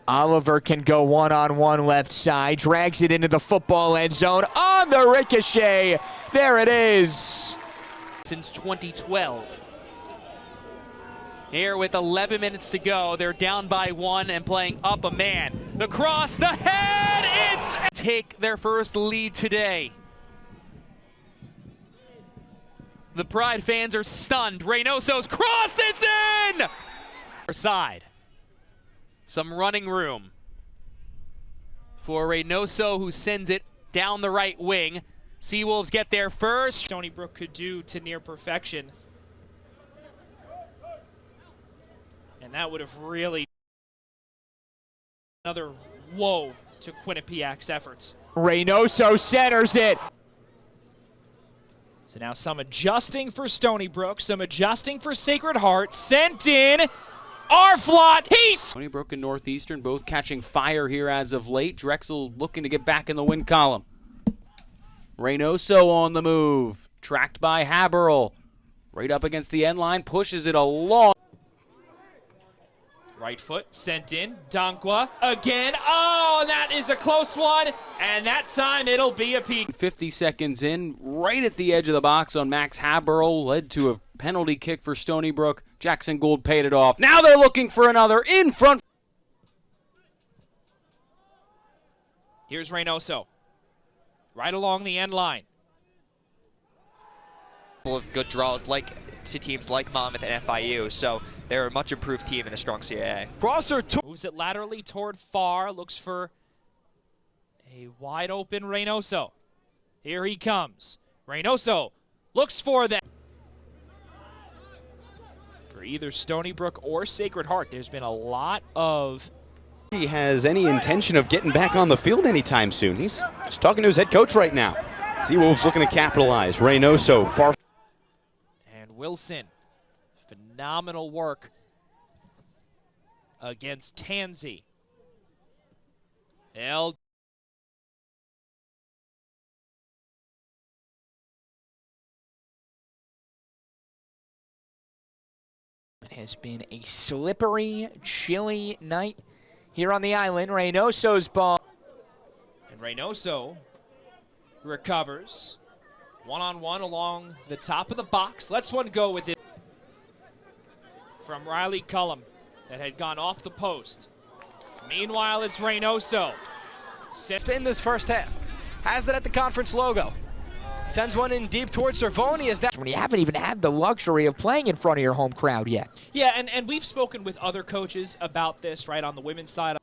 Oliver can go one-on-one left side, drags it into the football end zone on the ricochet. There it is. Since 2012. Here with 11 minutes to go, they're down by 1 and playing up a man. The cross, the head, it's take their first lead today. The Pride fans are stunned. Reynoso's cross, it's in! Side. Some running room for Reynoso, who sends it down the right wing. Seawolves get there first. Stony Brook could do to near perfection. And that would have really another woe to Quinnipiac's efforts. Reynoso centers it. So now some adjusting for Stony Brook, some adjusting for Sacred Heart. Sent in. Arflot, Stony Brook and Northeastern both catching fire here as of late. Drexel looking to get back in the win column. Reynoso on the move, tracked by Haberl. Right up against the end line, pushes it along. Right foot sent in. Dankwa again. Oh, that is a close one. And that time it'll be a peak. 50 seconds in, right at the edge of the box on Max Haberl, led to a penalty kick for Stony Brook. Jackson Gould paid it off. Now they're looking for another in front. Here's Reynoso. Right along the end line. Of good draws like to teams like Monmouth and FIU, so they're a much improved team in a strong CAA. Crosser moves it laterally toward far, looks for a wide open Reynoso. Here he comes. Reynoso looks for that. For either Stony Brook or Sacred Heart, there's been a lot of. He has any intention of getting back on the field anytime soon. He's just talking to his head coach right now. Seawolves looking to capitalize. Reynoso far. And Wilson, phenomenal work against Tansy. L. It has been a slippery, chilly night here on the island. Reynoso's ball. And Reynoso recovers. One-on-one along the top of the box. Let's one go with it. From Riley Cullum that had gone off the post. Meanwhile, it's Reynoso. In this first half. Has it at the conference logo. Sends one in deep towards Cervoni. When you haven't even had the luxury of playing in front of your home crowd yet. Yeah, and we've spoken with other coaches about this, right, on the women's side.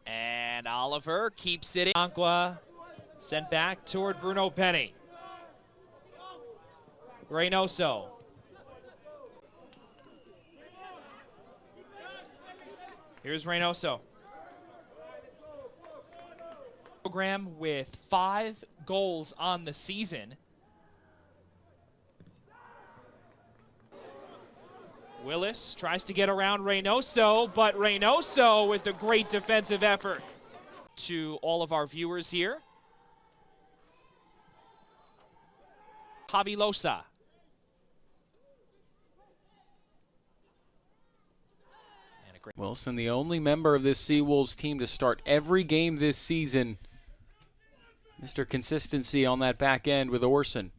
And Oliver keeps it in. Aqua sent back toward Bruno Penny. Reynoso. Here's Reynoso. Program with 5 goals on the season. Willis tries to get around Reynoso, but Reynoso with a great defensive effort. To all of our viewers here. Javi Losa. Wilson, the only member of this Seawolves team to start every game this season. Mr. Consistency on that back end with Orson.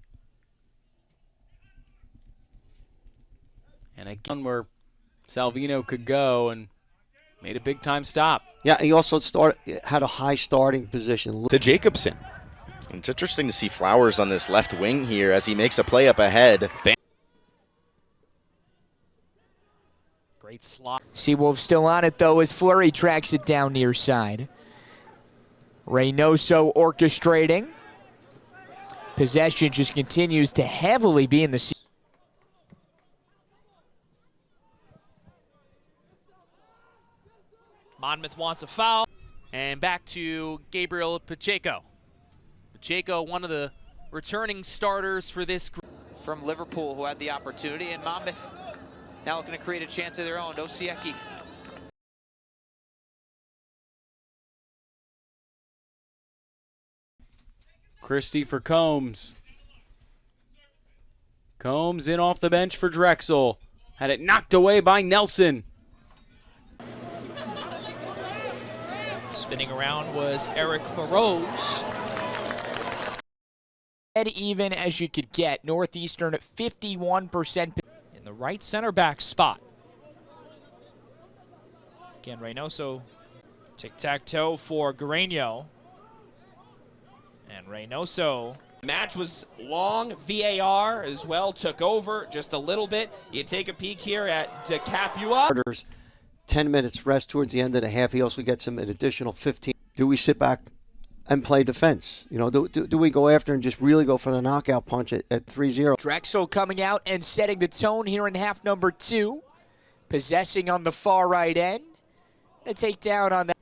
And again, where Salvino could go and made a big-time stop. Yeah, he also had a high starting position. To Jacobson. It's interesting to see Flowers on this left wing here as he makes a play up ahead. Great slot. Seawolves still on it, though, as Fleury tracks it down near side. Reynoso orchestrating. Possession just continues to heavily be in the Sea. Monmouth wants a foul. And back to Gabriel Pacheco. Pacheco, one of the returning starters for this group. From Liverpool, who had the opportunity, and Monmouth now looking to create a chance of their own. Osiecki. Christie for Combs. Combs in off the bench for Drexel. Had it knocked away by Nelson. Spinning around was Eric Morose. Dead even as you could get. Northeastern at 51%. In the right center back spot. Again, Reynoso. Tic-tac-toe for Guareno. And Reynoso. Match was long. VAR as well took over just a little bit. You take a peek here at DeCapua. 10 minutes rest towards the end of the half. He also gets him an additional 15. Do we sit back and play defense? You know, do we go after and just really go for the knockout punch at 3-0? Drexel coming out and setting the tone here in half number 2. Possessing on the far right end. Gonna take down on that.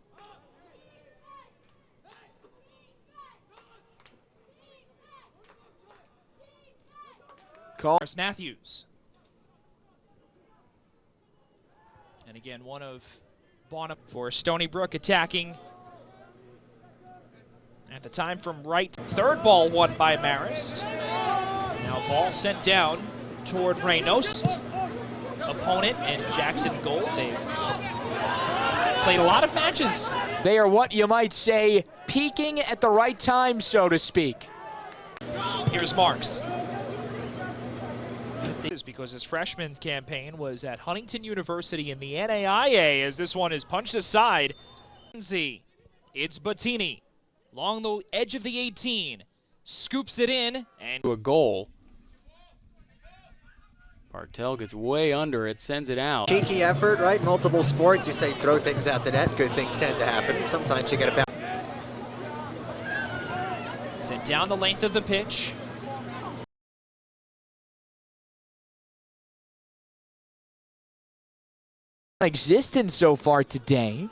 Matthews. And again, one of Bonham for Stony Brook attacking. At the time from right. Third ball won by Marist. Now ball sent down toward Reynoso. Opponent and Jackson Gold. They've played a lot of matches. They are what you might say peaking at the right time, so to speak. Here's Marks. Because his freshman campaign was at Huntington University in the NAIA, as this one is punched aside. It's Bottini along the edge of the 18, scoops it in and To a goal. Bartel gets way under it, sends it out. Cheeky effort, right? Multiple sports, you say throw things out the net, good things tend to happen. Sometimes you get a bounce. sent down the length of the pitch. Existence so far today.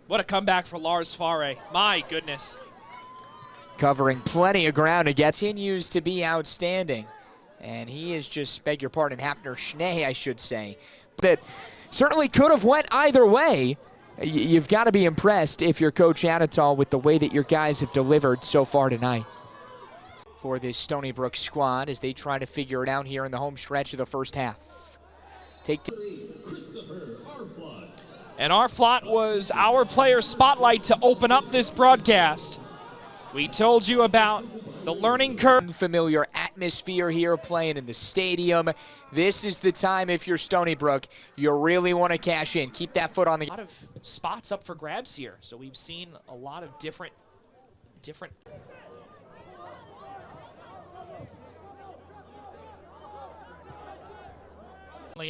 What a comeback for Lars Fare. My goodness. Covering plenty of ground. It continues to be outstanding. And he is just, beg your pardon, Hafner Schnee, I should say. That certainly could have went either way. You've got to be impressed if you're Coach Anatol with the way that your guys have delivered so far tonight. For this Stony Brook squad as they try to figure it out here in the home stretch of the first half. And Arflot was our player spotlight to open up this broadcast. We told you about the learning curve. Unfamiliar atmosphere here playing in the stadium. This is the time if you're Stony Brook, you really want to cash in. Keep that foot on the... A lot of spots up for grabs here. So we've seen a lot of different...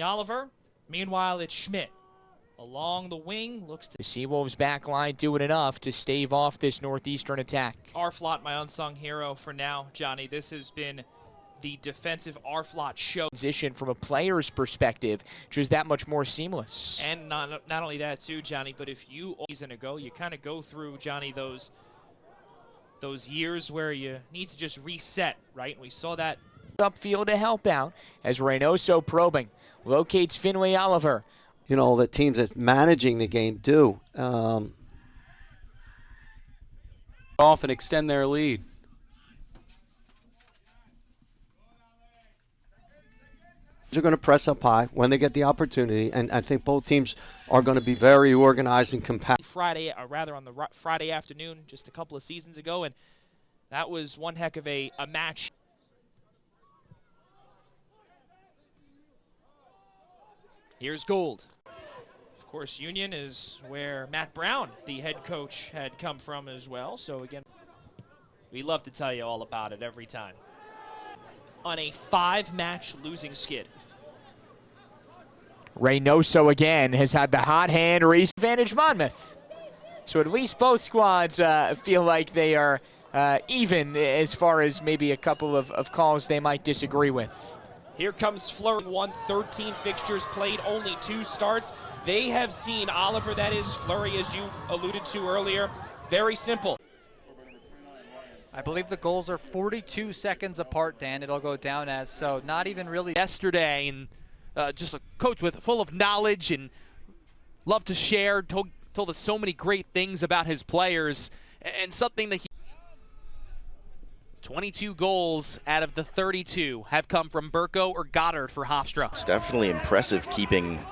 Oliver. Meanwhile, it's Schmidt. Along the wing, looks to... The Seawolves back line doing enough to stave off this Northeastern attack. Arflot, my unsung hero for now, Johnny. This has been the defensive Arflot show. Position from a player's perspective, just that much more seamless. And not only that too, Johnny, but if you season ago, you kind of go through, Johnny, those years where you need to just reset, right? And we saw that upfield to help out as Reynoso probing. Locates Finley Oliver. You know, the teams that's managing the game do. Off and extend their lead. They're going to press up high when they get the opportunity, and I think both teams are going to be very organized and compact. Friday, or rather on the Friday afternoon, just a couple of seasons ago, and that was one heck of a match. Here's Gould. Of course, Union is where Matt Brown, the head coach, had come from as well. So again, we love to tell you all about it every time. On a 5-match losing skid. Reynoso again has had the hot hand race advantage Monmouth. So at least both squads feel like they are even as far as maybe a couple of calls they might disagree with. Here comes Fleury, 13 fixtures played, only 2 starts. They have seen Oliver, that is Fleury, as you alluded to earlier. Very simple. I believe the goals are 42 seconds apart, Dan. It'll go down as, so not even really. Yesterday, and just a coach full of knowledge and love to share, told us so many great things about his players, and something that he 22 goals out of the 32 have come from Burko or Goddard for Hofstra. It's definitely impressive keeping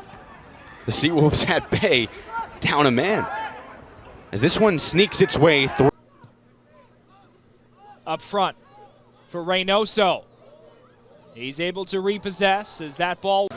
The Seawolves at bay, down a man. As this one sneaks its way through. Up front for Reynoso. He's able to repossess as that ball.